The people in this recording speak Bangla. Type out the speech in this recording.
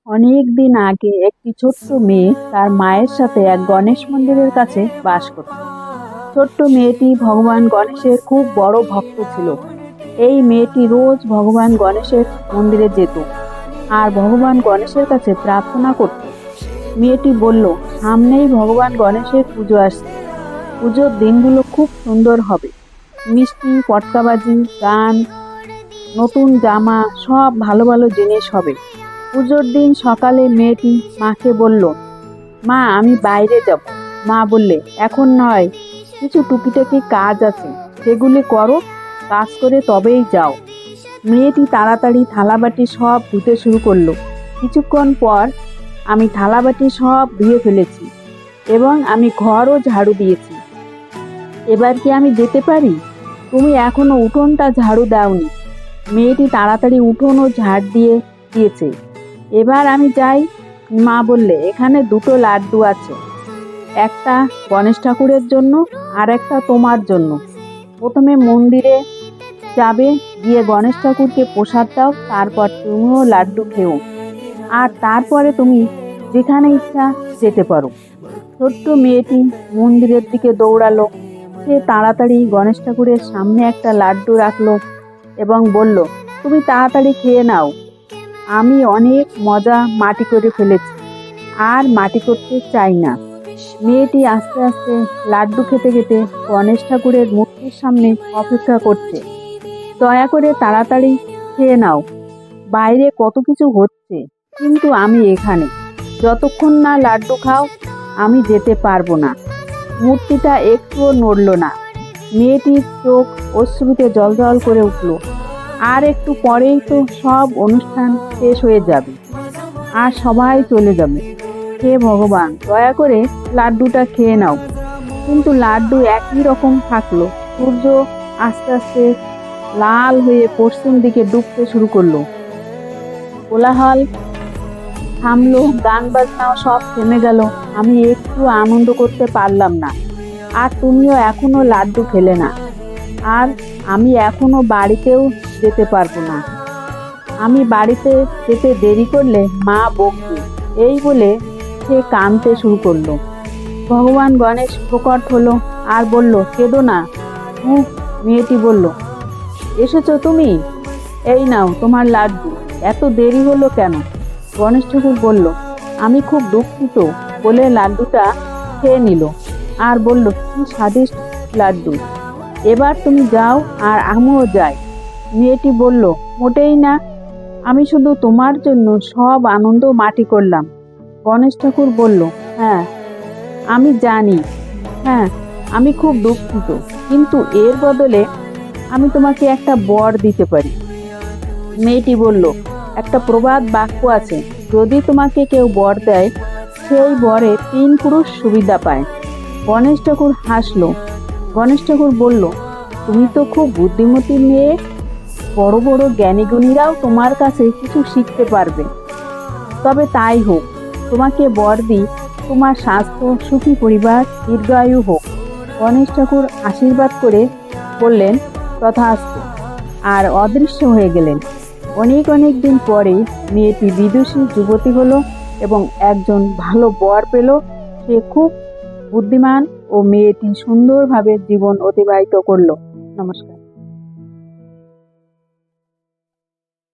অনেক দিন আগে একটি ছোট্ট মেয়ে তার মায়ের সাথে এক গণেশ মন্দিরের কাছে বাস করত। ছোট্ট মেয়েটি ভগবান গণেশের খুব বড় ভক্ত ছিল। এই মেয়েটি রোজ ভগবান গণেশের মন্দিরে যেত আর ভগবান গণেশের কাছে প্রার্থনা করত। মেয়েটি বলল, সামনেই ভগবান গণেশের পুজো আসছে, পুজোর দিনগুলো খুব সুন্দর হবে। মিষ্টি, পটকাবাজি, গান, নতুন জামা, সব ভালো ভালো জিনিস হবে। পুজোর দিন সকালে মেয়েটি মাকে বলল, মা আমি বাইরে যাব। মা বললে, এখন নয়, কিছু টুকিটাকি কাজ আছে, সেগুলি করো, কাজ করে তবেই যাও। মেয়েটি তাড়াতাড়ি থালাবাটি সব ধুতে শুরু করলো। কিছুক্ষণ পর আমি থালাবাটি সব ধুয়ে ফেলেছি এবং আমি ঘরও ঝাড়ু দিয়েছি। এবার কি আমি যেতে পারি? তুমি এখনো উঠোনটা ঝাড়ু দাওনি। মেয়েটি তাড়াতাড়ি উঠোন ও ঝাড় দিয়েছে। এবার আমি যাই। মা বললে, এখানে দুটো লাড্ডু আছে, একটা গণেশ ঠাকুরের জন্য আর একটা তোমার জন্য। প্রথমে মন্দিরে যাবে, গিয়ে গণেশ ঠাকুরকে প্রসাদ দাও, তারপর তুমিও লাড্ডু খেও, আর তারপরে তুমি যেখানে ইচ্ছা যেতে পারো। ছোট্ট মেয়েটি মন্দিরের দিকে দৌড়ালো। সে তাড়াতাড়ি গণেশ ঠাকুরের সামনে একটা লাড্ডু রাখলো এবং বলল, তুমি তাড়াতাড়ি খেয়ে নাও, আমি অনেক মজা মাটি করে ফেলেছি, আর মাটি করতে চাই না। মেয়েটি আস্তে আস্তে লাড্ডু খেতে খেতে গণেশ ঠাকুরের মূর্তির সামনে অপেক্ষা করছে। দয়া করে তাড়াতাড়ি খেয়ে নাও, বাইরে কত কিছু হচ্ছে, কিন্তু আমি এখানে, যতক্ষণ না লাড্ডু খাও আমি যেতে পারবো না। মূর্তিটা একটুও নড়ল না। মেয়েটির চোখ অশ্রুতে জলজল করে উঠল। আর একটু পরেই তো সব অনুষ্ঠান শেষ হয়ে যাবে আর সবাই চলে যাবে। হে ভগবান, দয়া করে লাড্ডুটা খেয়ে নাও। কিন্তু লাড্ডু একই রকম থাকলো। সূর্য আস্তে আস্তে লাল হয়ে পশ্চিম দিকে ডুবতে শুরু করলো। কোলাহল থামলো, গান বাজনাও সব থেমে গেল। আমি একটু আনন্দ করতে পারলাম না, আর তুমিও এখনো লাড্ডু খেলে না, আর আমি এখনো বাড়িতেও যেতে পারবো না। আমি বাড়িতে যেতে দেরি করলে মা বকবে, এই বলে সে কাঁদতে শুরু করলো। ভগবান গণেশ প্রকট হলো আর বলল, কেঁদো না। মেয়েটি বলল, এসেছো তুমি? এই নাও তোমার লাড্ডু, এত দেরি হলো কেন? গণেশ ঠাকুর বলল, আমি খুব দুঃখিত, বলে লাড্ডুটা খেয়ে নিল আর বলল, কি স্বাদিষ্ট লাড্ডু, এবার তুমি যাও আর আমিও যাই। মেয়েটি বলল, মোটেই না, আমি শুধু তোমার জন্য সব আনন্দ মাটি করলাম। গণেশ ঠাকুর বলল, হ্যাঁ আমি জানি, হ্যাঁ আমি খুব দুঃখিত, কিন্তু এর বদলে আমি তোমাকে একটা বর দিতে পারি। মেয়েটি বলল, একটা প্রবাদ বাক্য আছে, যদি তোমাকে কেউ বর দেয়, সেই বরে 3 পুরুষ সুবিধা পায়। গণেশ ঠাকুর হাসলো। গণেশ ঠাকুর বলল, তুমি তো খুব বুদ্ধিমতী মেয়ে, বড় বড় জ্ঞানীগুণীরাও তোমার কাছে কিছু শিখতে পারবে। তবে তাই হোক, তোমাকে বর দিই, তোমার স্বাস্থ্য, সুখী পরিবার, দীর্ঘায়ু হোক। গণেশ ঠাকুর আশীর্বাদ করে বললেন, তথাস্তু, আর অদৃশ্য হয়ে গেলেন। অনেক অনেক দিন পরে মেয়েটি বিদুষী যুবতী হলো এবং একজন ভালো বর পেল। সে খুব বুদ্ধিমান ও মেয়েটি সুন্দরভাবে জীবন অতিবাহিত করলো। নমস্কার।